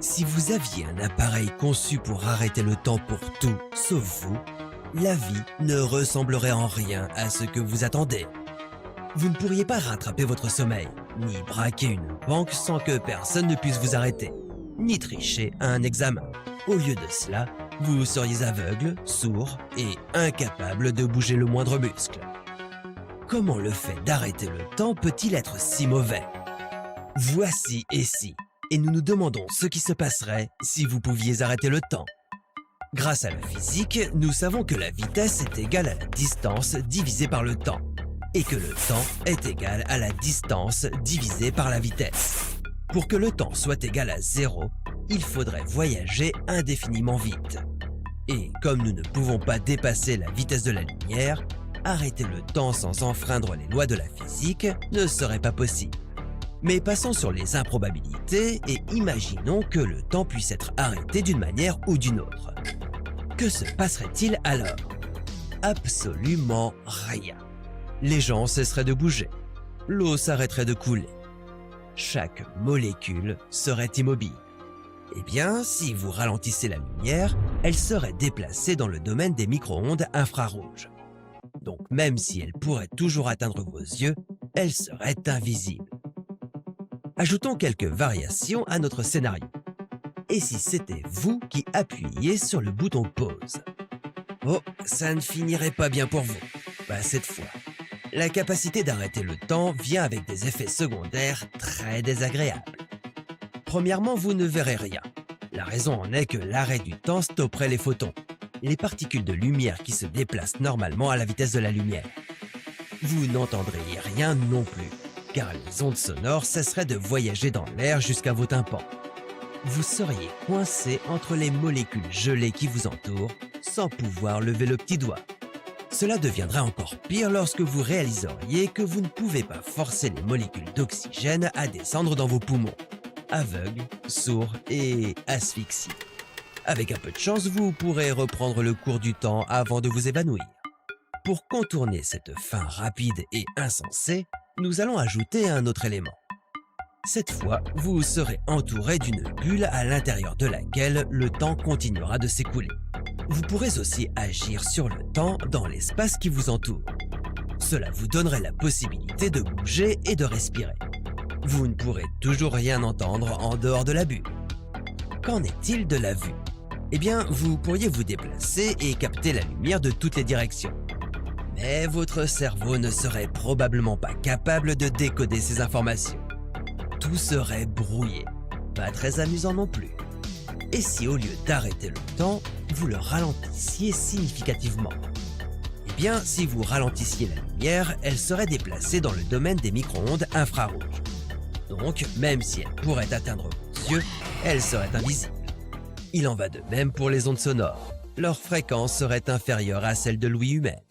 Si vous aviez un appareil conçu pour arrêter le temps pour tout, sauf vous, la vie ne ressemblerait en rien à ce que vous attendez. Vous ne pourriez pas rattraper votre sommeil, ni braquer une banque sans que personne ne puisse vous arrêter, ni tricher à un examen. Au lieu de cela, vous seriez aveugle, sourd et incapable de bouger le moindre muscle. Comment le fait d'arrêter le temps peut-il être si mauvais? Voici et si, et nous nous demandons ce qui se passerait si vous pouviez arrêter le temps. Grâce à la physique, nous savons que la vitesse est égale à la distance divisée par le temps, et que le temps est égal à la distance divisée par la vitesse. Pour que le temps soit égal à 0, il faudrait voyager indéfiniment vite. Et comme nous ne pouvons pas dépasser la vitesse de la lumière, arrêter le temps sans enfreindre les lois de la physique ne serait pas possible. Mais passons sur les improbabilités et imaginons que le temps puisse être arrêté d'une manière ou d'une autre. Que se passerait-il alors? Absolument rien. Les gens cesseraient de bouger. L'eau s'arrêterait de couler. Chaque molécule serait immobile. Eh bien, si vous ralentissez la lumière, elle serait déplacée dans le domaine des micro-ondes infrarouges. Donc même si elle pourrait toujours atteindre vos yeux, elle serait invisible. Ajoutons quelques variations à notre scénario. Et si c'était vous qui appuyiez sur le bouton pause? Oh, ça ne finirait pas bien pour vous. Cette fois. La capacité d'arrêter le temps vient avec des effets secondaires très désagréables. Premièrement, vous ne verrez rien. La raison en est que l'arrêt du temps stopperait les photons, les particules de lumière qui se déplacent normalement à la vitesse de la lumière. Vous n'entendriez rien non plus, car les ondes sonores cesseraient de voyager dans l'air jusqu'à vos tympans. Vous seriez coincé entre les molécules gelées qui vous entourent, sans pouvoir lever le petit doigt. Cela deviendrait encore pire lorsque vous réaliseriez que vous ne pouvez pas forcer les molécules d'oxygène à descendre dans vos poumons. Aveugle, sourd et asphyxié. Avec un peu de chance, vous pourrez reprendre le cours du temps avant de vous évanouir. Pour contourner cette fin rapide et insensée, nous allons ajouter un autre élément. Cette fois, vous serez entouré d'une bulle à l'intérieur de laquelle le temps continuera de s'écouler. Vous pourrez aussi agir sur le temps dans l'espace qui vous entoure. Cela vous donnerait la possibilité de bouger et de respirer. Vous ne pourrez toujours rien entendre en dehors de la bulle. Qu'en est-il de la vue? Eh bien, vous pourriez vous déplacer et capter la lumière de toutes les directions. Mais votre cerveau ne serait probablement pas capable de décoder ces informations. Tout serait brouillé, pas très amusant non plus. Et si au lieu d'arrêter le temps, vous le ralentissiez significativement? Eh bien, si vous ralentissiez la lumière, elle serait déplacée dans le domaine des micro-ondes infrarouges. Donc, même si elle pourrait atteindre vos yeux, elle serait invisible. Il en va de même pour les ondes sonores. Leur fréquence serait inférieure à celle de l'ouïe humaine.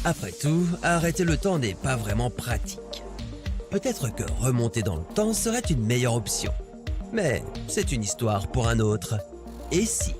Après tout, arrêter le temps n'est pas vraiment pratique. Peut-être que remonter dans le temps serait une meilleure option. Mais c'est une histoire pour un autre. Et si